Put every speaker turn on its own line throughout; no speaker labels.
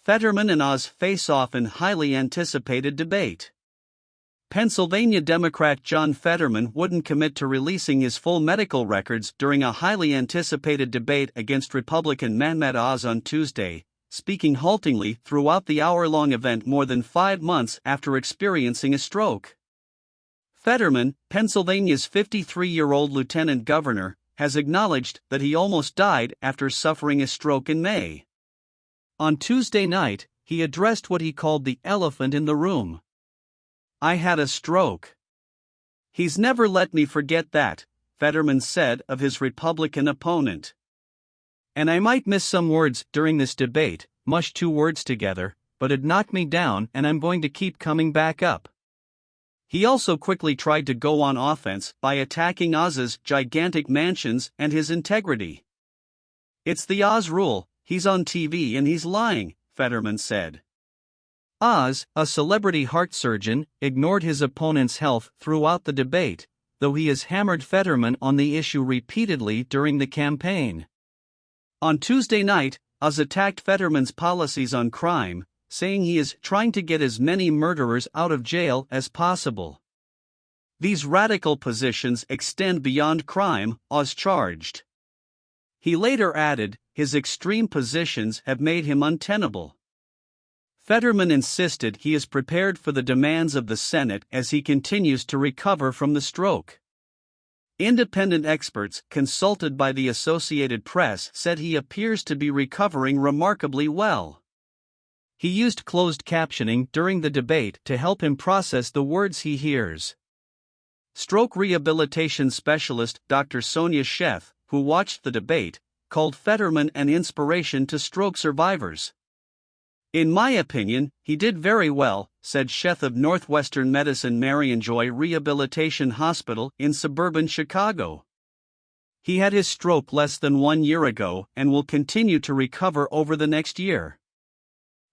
Fetterman and Oz face off in highly anticipated debate. Pennsylvania Democrat John Fetterman wouldn't commit to releasing his full medical records during a highly anticipated debate against Republican Fetterman Oz on Tuesday, speaking haltingly throughout the hour-long event more than 5 months after experiencing a stroke. Fetterman, Pennsylvania's 53-year-old lieutenant governor, has acknowledged that he almost died after suffering a stroke in May. On Tuesday night, he addressed what he called the elephant in the room. "I had a stroke. He's never let me forget that," Fetterman said of his Republican opponent. "And I might miss some words during this debate, mush 2 words together, but it knocked me down and I'm going to keep coming back up." He also quickly tried to go on offense by attacking Oz's gigantic mansions and his integrity. "It's the Oz rule, he's on TV and he's lying," Fetterman said. Oz, a celebrity heart surgeon, ignored his opponent's health throughout the debate, though he has hammered Fetterman on the issue repeatedly during the campaign. On Tuesday night, Oz attacked Fetterman's policies on crime, saying he is trying to get as many murderers out of jail as possible. "These radical positions extend beyond crime," Oz charged. He later added, "His extreme positions have made him untenable." Fetterman insisted he is prepared for the demands of the Senate as he continues to recover from the stroke. Independent experts consulted by the Associated Press said he appears to be recovering remarkably well. He used closed captioning during the debate to help him process the words he hears. Stroke rehabilitation specialist Dr. Sonia Sheth, who watched the debate, called Fetterman an inspiration to stroke survivors. "In my opinion, he did very well," said Sheth of Northwestern Medicine Marion Joy Rehabilitation Hospital in suburban Chicago. "He had his stroke less than 1 year ago and will continue to recover over the next year.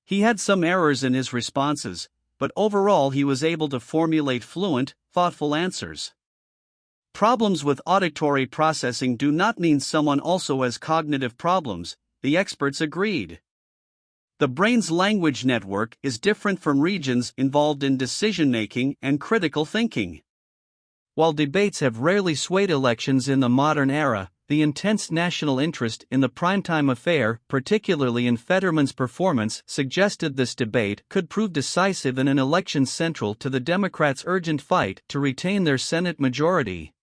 He had some errors in his responses, but overall he was able to formulate fluent, thoughtful answers. Problems with auditory processing do not mean someone also has cognitive problems," the experts agreed. "The brain's language network is different from regions involved in decision-making and critical thinking." While debates have rarely swayed elections in the modern era, the intense national interest in the primetime affair, particularly in Fetterman's performance, suggested this debate could prove decisive in an election central to the Democrats' urgent fight to retain their Senate majority.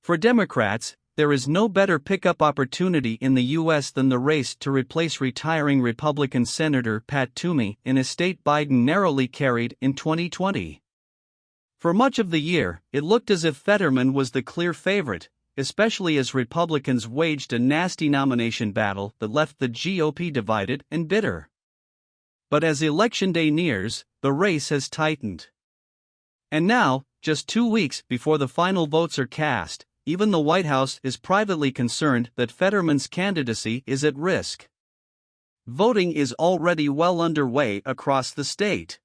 For Democrats, there is no better pickup opportunity in the U.S. than the race to replace retiring Republican Senator Pat Toomey in a state Biden narrowly carried in 2020. For much of the year, it looked as if Fetterman was the clear favorite, especially as Republicans waged a nasty nomination battle that left the GOP divided and bitter. But as Election Day nears, the race has tightened. And now, just 2 weeks before the final votes are cast, even the White House is privately concerned that Fetterman's candidacy is at risk. Voting is already well underway across the state.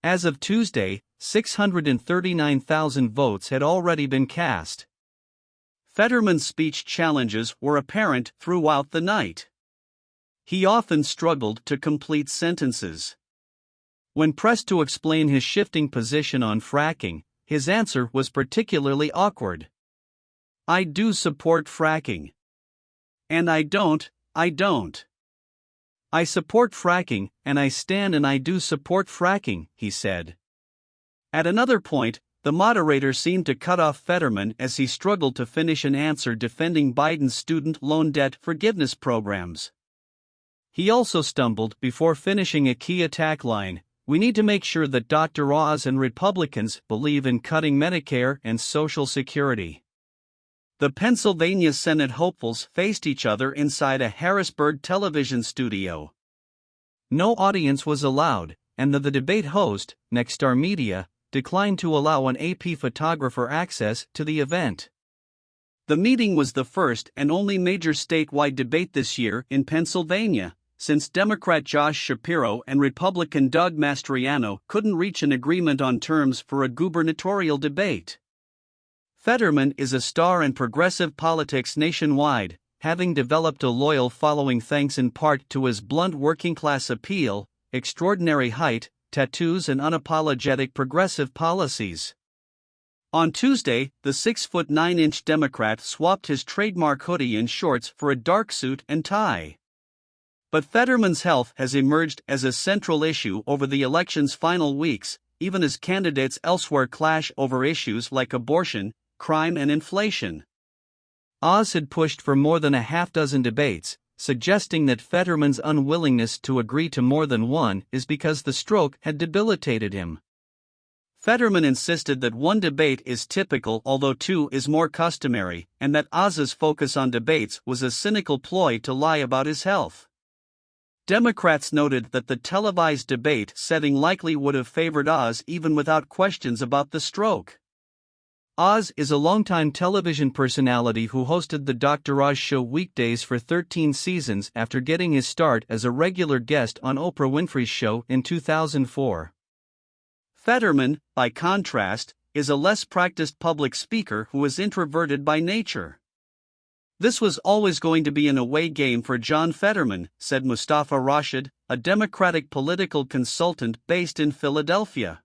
As of Tuesday, 639,000 votes had already been cast. Fetterman's speech challenges were apparent throughout the night. He often struggled to complete sentences. When pressed to explain his shifting position on fracking, his answer was particularly awkward. "I do support fracking. And I don't. I support fracking, and I stand and I do support fracking," he said. At another point, the moderator seemed to cut off Fetterman as he struggled to finish an answer defending Biden's student loan debt forgiveness programs. He also stumbled before finishing a key attack line: "We need to make sure that Dr. Oz and Republicans believe in cutting Medicare and Social Security." The Pennsylvania Senate hopefuls faced each other inside a Harrisburg television studio. No audience was allowed, and the debate host, Nexstar Media, declined to allow an AP photographer access to the event. The meeting was the first and only major statewide debate this year in Pennsylvania, since Democrat Josh Shapiro and Republican Doug Mastriano couldn't reach an agreement on terms for a gubernatorial debate. Fetterman is a star in progressive politics nationwide, having developed a loyal following thanks in part to his blunt working-class appeal, extraordinary height, tattoos and unapologetic progressive policies. On Tuesday, the 6'9" Democrat swapped his trademark hoodie and shorts for a dark suit and tie. But Fetterman's health has emerged as a central issue over the election's final weeks, even as candidates elsewhere clash over issues like abortion, crime and inflation. Oz had pushed for more than a half-dozen debates, suggesting that Fetterman's unwillingness to agree to more than one is because the stroke had debilitated him. Fetterman insisted that one debate is typical although two is more customary, and that Oz's focus on debates was a cynical ploy to lie about his health. Democrats noted that the televised debate setting likely would have favored Oz even without questions about the stroke. Oz is a longtime television personality who hosted the Dr. Oz show weekdays for 13 seasons after getting his start as a regular guest on Oprah Winfrey's show in 2004. Fetterman, by contrast, is a less practiced public speaker who is introverted by nature. "This was always going to be an away game for John Fetterman," said Mustafa Rashid, a Democratic political consultant based in Philadelphia.